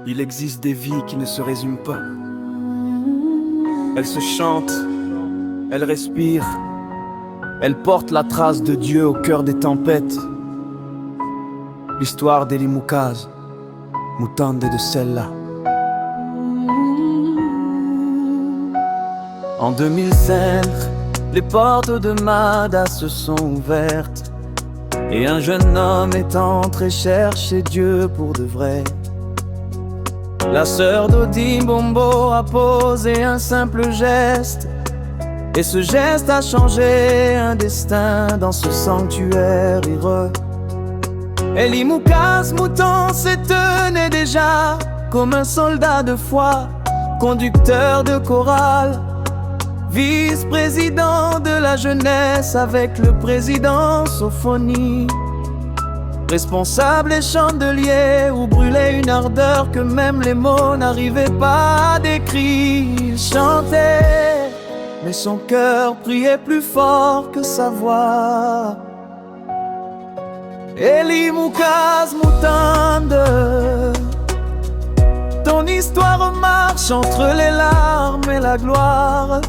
Il existe des vies qui ne se résument pas. Elles se chantent, elles respirent, elles portent la trace de Dieu au cœur des tempêtes. L'histoire d'Eli Moukaz, Moutande de celle-là. En 2005, les portes de Mada se sont ouvertes et un jeune homme est entré chercher Dieu pour de vrai. La sœur d'Odi Bombo a posé un simple geste, et ce geste a changé un destin dans ce sanctuaire heureux. Eli Moukaz Mouton se tenait déjà comme un soldat de foi, conducteur de chorale, vice-président de la jeunesse avec le président Sophonie, responsable et chandelier où brûlait une ardeur que même les mots n'arrivaient pas à décrire. Il chantait, mais son cœur priait plus fort que sa voix. Eli Moukaz Moutande, ton histoire marche entre les larmes et la gloire.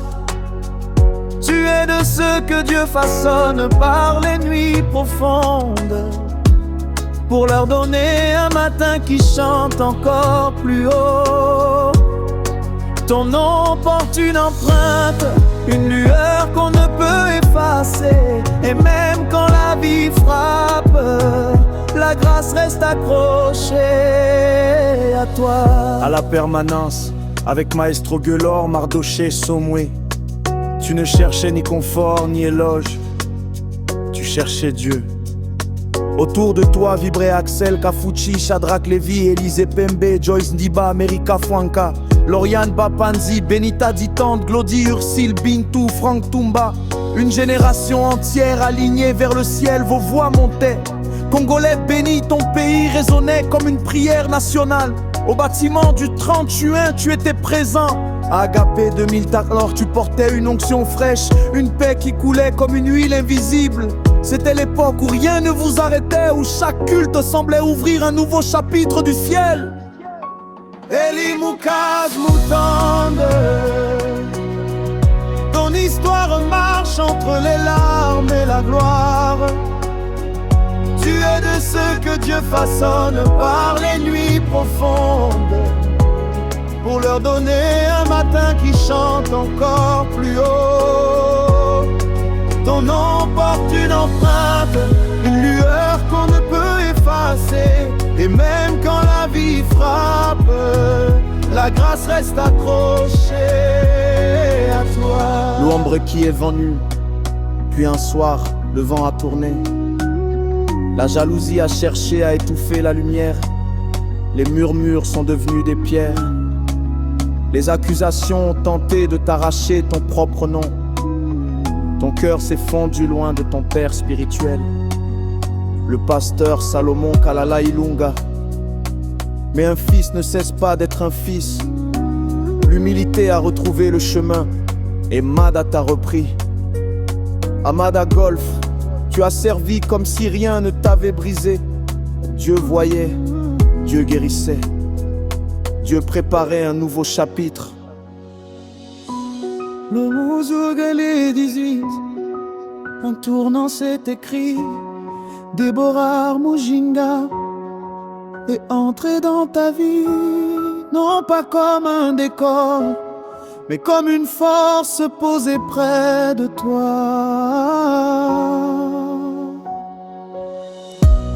Tu es de ceux que Dieu façonne par les nuits profondes, pour leur donner un matin qui chante encore plus haut. Ton nom porte une empreinte, une lueur qu'on ne peut effacer. Et même quand la vie frappe, la grâce reste accrochée à toi. À la permanence, avec Maestro Guelor, Mardoché, Somoué, tu ne cherchais ni confort ni éloge, tu cherchais Dieu. Autour de toi vibraient Axel, Kafuchi, Shadrach Lévy, Élisée Pembe, Joyce Ndiba, America Fouanka, Lauriane Bapanzi, Benita Ditante, Glody Ursile, Bintou, Franck Toumba. Une génération entière alignée vers le ciel, vos voix montaient. Congolais bénis, ton pays résonnait comme une prière nationale. Au bâtiment du 30 juin, tu étais présent. À Agapé 2000 alors tu portais une onction fraîche, une paix qui coulait comme une huile invisible. C'était l'époque où rien ne vous arrêtait, où chaque culte semblait ouvrir un nouveau chapitre du ciel. Eli Moukaz Moutande, ton histoire marche entre les larmes et la gloire. Tu es de ceux que Dieu façonne par les nuits profondes, pour leur donner un matin qui chante encore plus haut. Ton nom porte une empreinte, une lueur qu'on ne peut effacer. Et même quand la vie frappe, la grâce reste accrochée à toi. L'ombre qui est venue, puis un soir, le vent a tourné. La jalousie a cherché à étouffer la lumière. Les murmures sont devenus des pierres. Les accusations ont tenté de t'arracher ton propre nom. Ton cœur s'est fondu loin de ton père spirituel, le pasteur Salomon Kalala Ilunga. Mais un fils ne cesse pas d'être un fils. L'humilité a retrouvé le chemin et Mada t'a repris. À Mada Golf, tu as servi comme si rien ne t'avait brisé. Dieu voyait, Dieu guérissait, Dieu préparait un nouveau chapitre. Le Mouzougalé 18, en tournant c'est écrit, Déborah Moujinga est entré dans ta vie, non pas comme un décor, mais comme une force posée près de toi.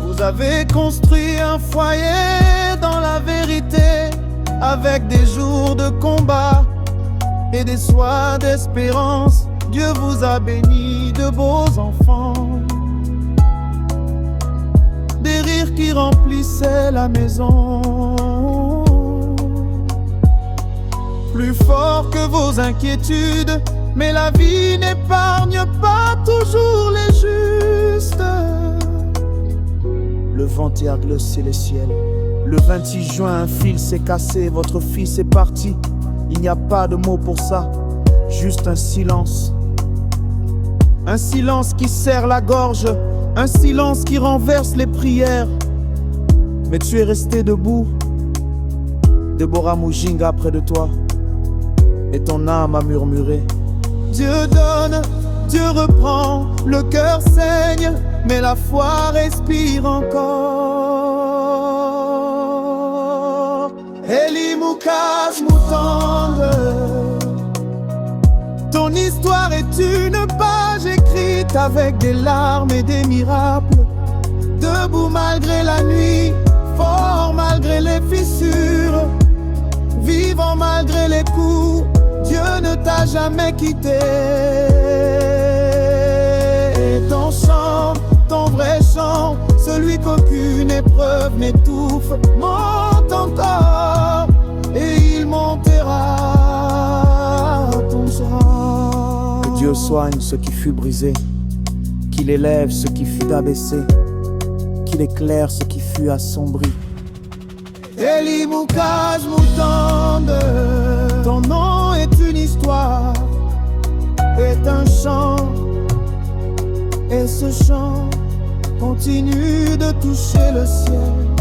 Vous avez construit un foyer dans la vérité, avec des jours de combat et des soirs d'espérance. Dieu vous a béni de beaux enfants, des rires qui remplissaient la maison, plus fort que vos inquiétudes. Mais la vie n'épargne pas toujours les justes. Le vent a glacé les ciels. Le 26 juin, un fil s'est cassé, votre fils est parti. Il n'y a pas de mots pour ça, juste un silence. Un silence qui serre la gorge, un silence qui renverse les prières. mais tu es resté debout. Deborah Mujinga près de toi, et ton âme a murmuré. Dieu donne, Dieu reprend, le cœur saigne, mais la foi respire encore. Elimukas Mutande, ton histoire est une page écrite avec des larmes et des miracles. Debout malgré la nuit, fort malgré les fissures, vivant malgré les coups, Dieu ne t'a jamais quitté. Et ton chant, ton vrai chant, celui qu'aucune épreuve n'étouffe, monte encore et il montera ton chant. Que Dieu soigne ce qui fut brisé, qu'il élève ce qui fut abaissé, qu'il éclaire ce qui fut assombri. Elimukas Mutande, ton nom est une histoire, est un chant, et ce chant continue de toucher le ciel.